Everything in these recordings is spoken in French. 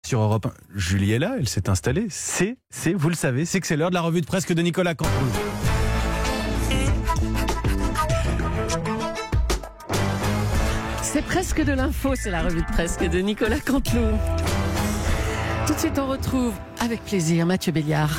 Sur Europe 1, Julie est là, elle s'est installée. Vous le savez, c'est que c'est l'heure de la revue de presse de Nicolas Canteloup. C'est presque de l'info, c'est la revue de presse de Nicolas Canteloup. Tout de suite, on retrouve avec plaisir Mathieu Béliard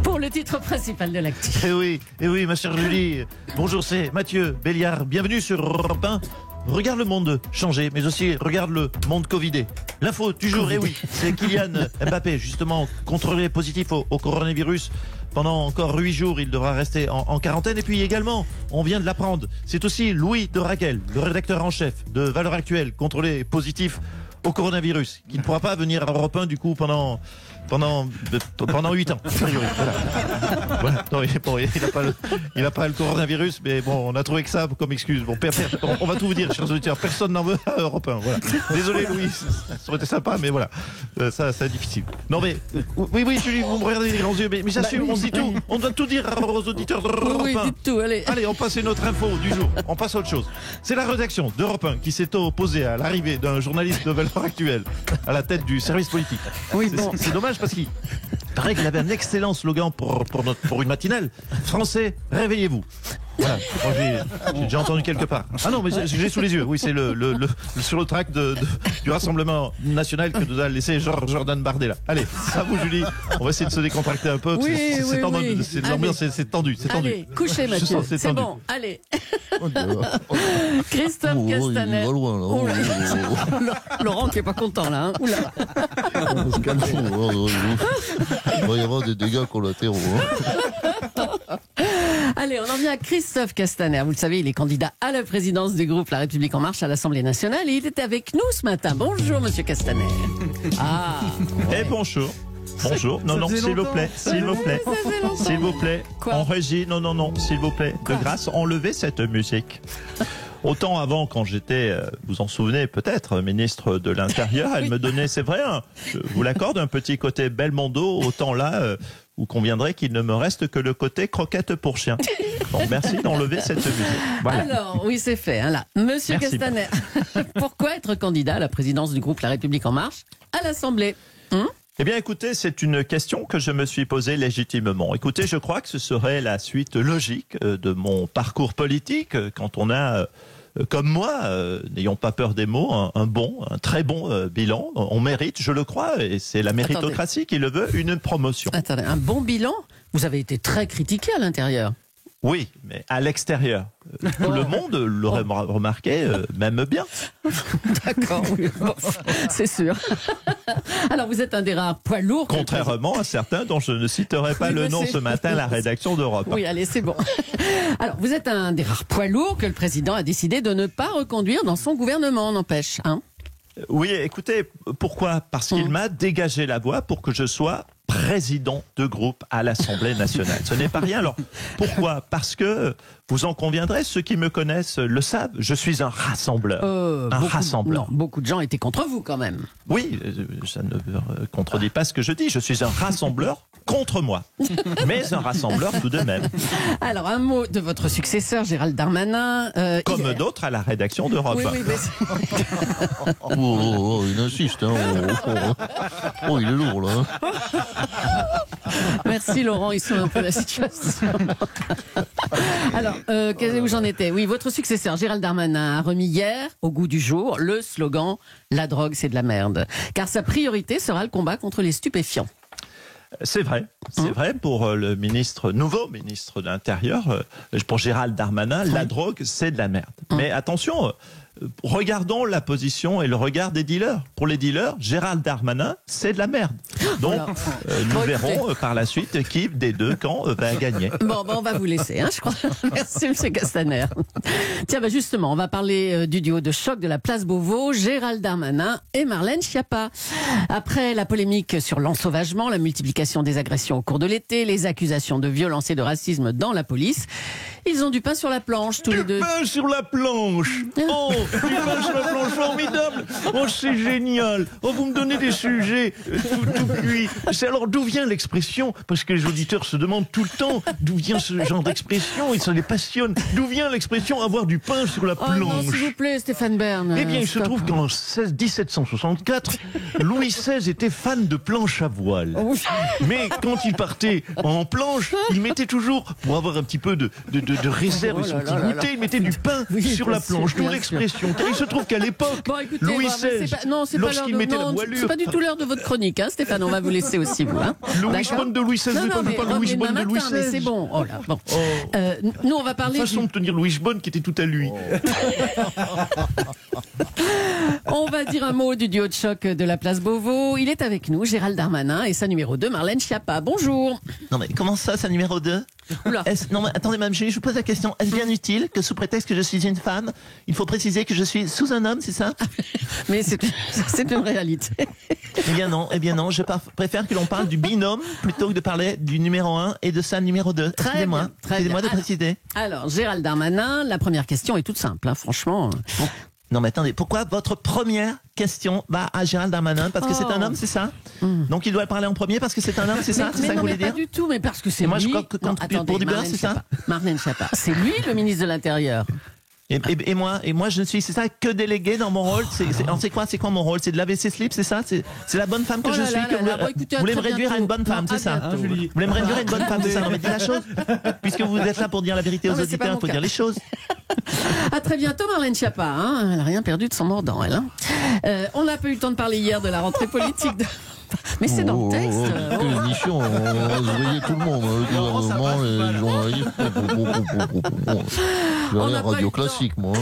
pour le titre principal de l'actu. Eh oui, ma chère Julie. Bonjour, c'est Mathieu Béliard. Bienvenue sur Europe 1. Regarde le monde changer, mais aussi regarde le monde covidé. L'info du jour, c'est Kylian Mbappé, justement contrôlé positif au coronavirus. Pendant encore 8 jours, il devra rester en quarantaine. Et puis également, on vient de l'apprendre, c'est aussi Louis de Raquel, le rédacteur en chef de Valeurs Actuelles, contrôlé positif au coronavirus, qui ne pourra pas venir à Europe 1 du coup pendant 8 ans. Voilà. Non, il n'a pas le coronavirus, mais bon, on a trouvé que ça comme excuse. Bon, on va tout vous dire, chers auditeurs, personne n'en veut à Europe 1. Voilà. Désolé Louis, ça aurait été sympa, mais voilà, ça c'est difficile. Non mais, oui Julie, vous me regardez les grands yeux, mais j'assume, on dit tout, on doit tout dire aux auditeurs d'Europe 1. Oui, dites tout, allez. Allez, on passe à une autre info du jour, on passe à autre chose. C'est la rédaction d'Europe 1 qui s'est opposée à l'arrivée d'un journaliste de Valeurs Actuelles à la tête du service politique. Oui, bon. C'est dommage parce qu'il paraît qu'il avait un excellent slogan pour une matinale. Français, réveillez-vous. Voilà, j'ai déjà entendu quelque part. Ah non, mais j'ai sous les yeux. Oui, c'est sur le track du Rassemblement National que nous a laissé Jordan Bardella. Allez, à vous Julie. On va essayer de se décontracter un peu. L'ambiance, c'est tendu. Allez, couchez Mathieu. C'est bon, allez. Christophe Castaner. Il va loin, là. Laurent qui est pas content là. Oula. On se calme. Il va y avoir des dégâts collatéraux. Allez, on en vient à Christophe Castaner. Vous le savez, il est candidat à la présidence du groupe La République En Marche à l'Assemblée nationale et il était avec nous ce matin. Bonjour, monsieur Castaner. Ah. Ouais. Bonjour. Bonjour. Non, s'il vous plaît. S'il vous plaît. Quoi? En régie, non, s'il vous plaît. De grâce, enlevez cette musique. Autant avant, quand j'étais, vous en souvenez peut-être, ministre de l'Intérieur, elle me donnait, c'est vrai, je vous l'accorde, un petit côté Belmondo. Autant là, vous conviendrez qu'il ne me reste que le côté croquette pour chien. Donc merci d'enlever cette musique. Voilà. Alors, oui, c'est fait. Hein, là. Monsieur Merci. Castaner, pourquoi être candidat à la présidence du groupe La République En Marche à l'Assemblée? Eh bien, écoutez, c'est une question que je me suis posée légitimement. Écoutez, je crois que ce serait la suite logique de mon parcours politique quand on a, comme moi, n'ayons pas peur des mots, un très bon bilan. On mérite, je le crois, et c'est la méritocratie qui le veut, une promotion. Attendez, un bon bilan? Vous avez été très critiqué à l'intérieur. Oui, mais à l'extérieur. Tout le monde l'aurait remarqué, même bien. D'accord, oui, bon, c'est sûr. Alors, vous êtes un des rares poids lourds. Contrairement à certains dont je ne citerai pas le nom ce matin à la rédaction d'Europe. Oui, allez, c'est bon. Alors, vous êtes un des rares poids lourds que le président a décidé de ne pas reconduire dans son gouvernement, n'empêche. Hein? Oui, écoutez, pourquoi? Parce qu'il m'a dégagé la voie pour que je sois président de groupe à l'Assemblée nationale. Ce n'est pas rien. Alors, pourquoi? Parce que, vous en conviendrez, ceux qui me connaissent le savent, je suis un rassembleur. Rassembleur. Non, beaucoup de gens étaient contre vous quand même. Oui, ça ne contredit pas ce que je dis. Je suis un rassembleur contre moi. Mais un rassembleur tout de même. Alors, un mot de votre successeur, Gérald Darmanin. Comme d'autres à la rédaction d'Europe. Oui, mais Il insiste. Hein. Oh, il est lourd, là. merci Laurent, ils sont un peu la situation. Alors, où j'en étais? Oui, votre successeur Gérald Darmanin a remis hier, au goût du jour, le slogan « La drogue, c'est de la merde ». Car sa priorité sera le combat contre les stupéfiants. C'est vrai pour le nouveau ministre de l'Intérieur, pour Gérald Darmanin, la drogue c'est de la merde. Mais attention, regardons la position et le regard des dealers. Pour les dealers, Gérald Darmanin c'est de la merde. Donc nous verrons par la suite qui des deux camps va gagner. Bon, on va vous laisser, hein, je crois. Merci monsieur Castaner. Tiens, justement, on va parler du duo de choc de la place Beauvau, Gérald Darmanin et Marlène Schiappa. Après la polémique sur l'ensauvagement, la multiplication des agressions au cours de l'été, les accusations de violence et de racisme dans la police, Ils ont du pain sur la planche, tous les deux. Du pain sur la planche. Oh, du pain sur la planche, formidable. Oh, c'est génial. Oh, vous me donnez des sujets tout cuits. Alors, d'où vient l'expression? Parce que les auditeurs se demandent tout le temps d'où vient ce genre d'expression et ça les passionne. D'où vient l'expression avoir du pain sur la Oh non, planche? s'il vous plaît, Stéphane Bern. Eh bien, il se stop. trouve qu'en 1764, Louis XVI était fan de planche à voile. Oh, oui. Mais quand il partait en planche, il mettait toujours, pour avoir un petit peu de réserve et Oh son là petit là là goûter, il mettait du pain Oui, sur la bien sûr, planche. D'où bien l'expression. Car il se trouve qu'à l'époque, Bon, écoutez, Louis bon, mais XVI, c'est pas- non, c'est pas l'heure lorsqu'il de- mettait la non, voilure... c'est pas du tout l'heure de votre chronique, hein, Stéphane. On va vous laisser aussi, vous. Hein. Louis D'accord Bonne de Louis XVI, Non, mais non, pas mais Louis revenez Bonne de demain Louis matin, mais c'est XVI. bon. Oh là, bon. Nous, on va parler. Façon de tenir Louis Bonne qui était tout à lui. On va dire un mot du duo de choc de la place Beauvau. Il est avec nous, Gérald Darmanin, et sa numéro 2, Marlène Schiappa. Bonjour. Non mais comment ça, c'est numéro 2 Oula. Non mais attendez Mme Julie, je vous pose la question. Est-ce bien utile que sous prétexte que je suis une femme, il faut préciser que je suis sous un homme, c'est ça? Mais c'est une réalité. Eh bien non, je préfère que l'on parle du binôme plutôt que de parler du numéro 1 et de sa numéro 2. Très Excusez-moi, bien, très excusez-moi de bien. préciser. Alors, Gérald Darmanin, la première question est toute simple, hein, franchement. Non mais attendez, pourquoi votre première question va à Gérald Darmanin? Parce que c'est un homme, c'est ça? Donc il doit parler en premier parce que c'est un homme, c'est ça? C'est ça que non, vous mais voulez pas dire? du tout, mais parce que c'est Et moi, je lui. crois que Non, quand- attendez, pour du beurre, Marlène c'est ça? Schiappa. Marlène Schiappa. C'est lui le ministre de l'Intérieur. Et moi, je ne suis, c'est ça, que délégué dans mon rôle. C'est quoi mon rôle? C'est de laver ses slips, c'est ça? C'est la bonne femme que Oh je là suis. là que là vous, là, bon, écoutez, à vous voulez me très réduire à une bonne bientôt. femme, Non, c'est à ça? bientôt. Vous voulez me réduire à une bonne femme, c'est ça? Non, mais dis la chose. Puisque vous êtes là pour dire la vérité aux Non, mais c'est pas auditeurs, mon il faut cas. dire les choses. À très bientôt, Marlène Schiappa. Hein. Elle n'a rien perdu de son mordant, elle. Hein. On n'a pas eu le temps de parler hier de la rentrée politique. Mais c'est dans le texte. Quelle émission, on va se réveiller tout le monde, le gouvernement, les journalistes. Je On vais n'a à pas eu Radio le temps. Classique, moi.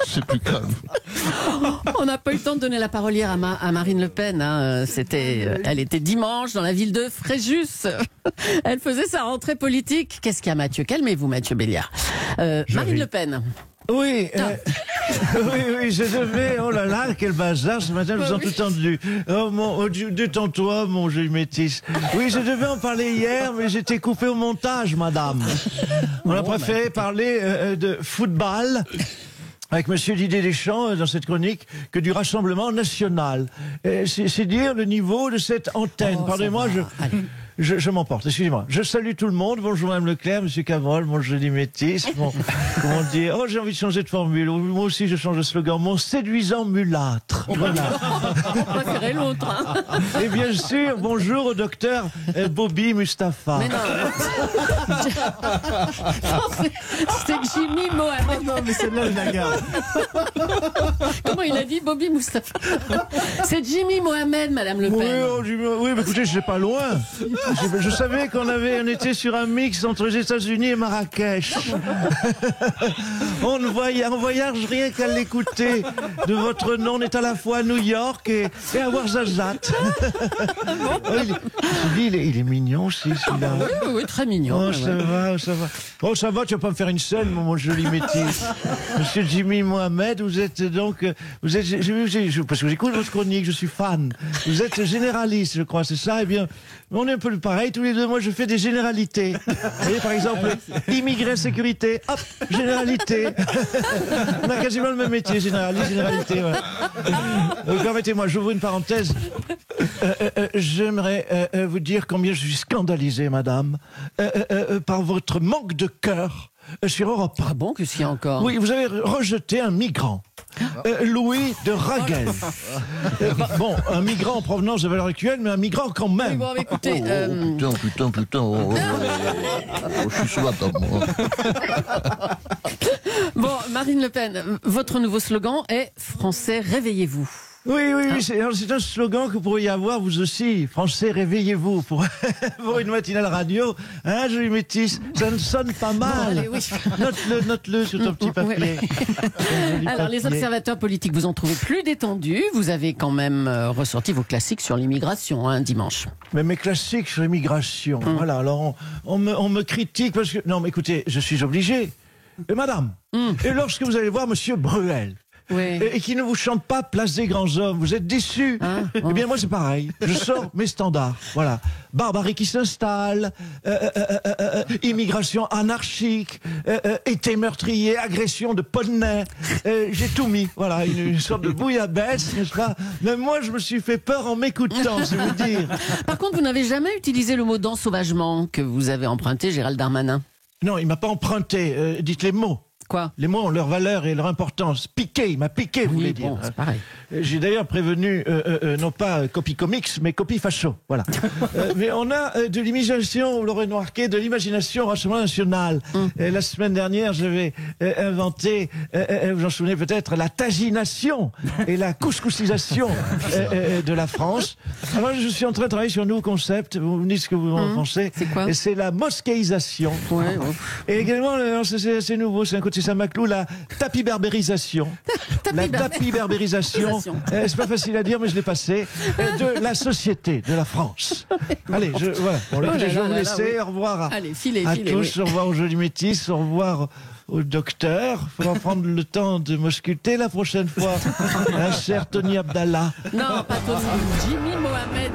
C'est plus calme. On n'a pas eu le temps de donner la parole hier à Marine Le Pen. Hein. Elle était dimanche dans la ville de Fréjus. Elle faisait sa rentrée politique. Qu'est-ce qu'il y a, Mathieu? Calmez-vous, Mathieu Béliard. Marine Le Pen. Oui, oui, je devais. Oh là là, quel bazar ce matin, je vous ai entendu. Oh, détends-toi, mon joli métis. Oui, je devais en parler hier, mais j'étais coupé au montage, madame. On a préféré parler de football avec Monsieur Didier Deschamps dans cette chronique que du Rassemblement national. C'est dire le niveau de cette antenne. Oh, Pardonnez-moi, ça va. Allez. je m'emporte, excusez-moi. Je salue tout le monde. Bonjour Mme Leclerc, Monsieur Cavrol, mon joli métis. Comment dire? Oh, j'ai envie de changer de formule. Moi aussi, je change de slogan. Mon séduisant mulâtre. Voilà. On préférait l'autre. Hein. Et bien sûr, bonjour au docteur Bobby Mustapha. Mais non. C'est Jimmy Mohamed. Non, mais celle-là, je la garde. Comment il a dit, Bobby Moustapha? C'est Jimmy Mohamed, Madame Le Oui, Pen. oui, mais écoutez, je sais pas loin. Je savais on était sur un mix entre les États-Unis et Marrakech. On voyage rien qu'à l'écouter. De votre nom, on est à la fois à New York et à Ouarzazate. Il est mignon aussi, celui-là. Oui, très mignon. Oh, ouais. ça va, ça va. Oh, ça va, tu vas pas me faire une scène, mon joli métis. Monsieur Jimmy Mohamed, vous êtes donc, parce que j'écoute votre chronique, je suis fan. Vous êtes généraliste, je crois, c'est ça? Eh bien, on est un peu pareil, tous les deux. Moi, je fais des généralités. Vous voyez, par exemple, immigré, sécurité, hop, généralité. On a quasiment le même métier, généralité, ouais. Permettez-moi, j'ouvre une parenthèse. J'aimerais vous dire combien je suis scandalisé, madame, par votre manque de cœur sur Europe 1. Ah bon, qu'est-ce qu'il y a encore? Oui, vous avez rejeté un migrant. Louis de Raguel. Bon, un migrant en provenance de valeur actuelle, mais un migrant quand Oui, même. bon, écoutez, Putain. Je suis sous la table, moi. bon, Marine Le Pen, votre nouveau slogan est « Français, réveillez-vous ». Oui, c'est un slogan que vous pourriez avoir, vous aussi. Français, réveillez-vous. Pour une matinale radio, hein, joli métis, ça ne sonne pas mal. Bon, allez, oui. Note-le sur ton petit papier. Oui. Alors, les observateurs politiques vous ont trouvé plus détendu. Vous avez quand même ressorti vos classiques sur l'immigration, hein, dimanche. Mais mes classiques sur l'immigration, voilà, alors on me critique parce que... Non, mais écoutez, je suis obligé. Et madame, et lorsque vous allez voir monsieur Bruel, Oui. et qui ne vous chante pas Place des grands hommes. Vous êtes déçus. Ah, bon. Eh bien, moi, c'est pareil. Je sors mes standards. Voilà. Barbarie qui s'installe, immigration anarchique, été meurtrier, agression de poney. J'ai tout mis. Voilà, une sorte de bouillabaisse, n'est-ce pas? Même moi, je me suis fait peur en m'écoutant, c'est vous dire. Par contre, vous n'avez jamais utilisé le mot danse sauvagement que vous avez emprunté, Gérald Darmanin. Non, il m'a pas emprunté. Dites les mots. Quoi? Les mots ont leur valeur et leur importance. Piqué, il m'a piqué, vous voulez Oui, dire. bon, c'est pareil. J'ai d'ailleurs prévenu, non pas copie comics, mais copie facho. Voilà. Mais on a de l'imagination, vous l'aurez remarqué, de l'imagination au Rassemblement national. La semaine dernière, j'avais inventé, vous en souvenez peut-être, la tagination et la couscousisation de la France. Alors, je suis en train de travailler sur un nouveau concept. Vous me dites ce que vous en pensez. C'est quoi? Et c'est la mosquéisation. Ouais, ouais. Et également, c'est nouveau, c'est un côté Saint-Maclou, la tapiberbérisation. La tapiberbérisation. C'est pas facile à dire, mais je l'ai passé. De la société, de la France. Allez, voilà. Bon, écoutez, je vais vous laisser. Oui. Au revoir Allez, filez, à filez, tous. oui. Au revoir aux Jolis Métis. Au revoir au docteur. Il faudra prendre le temps de m'ausculter la prochaine fois. Un cher Tony Abdallah. Non, pas Tony. Jimmy Mohamed.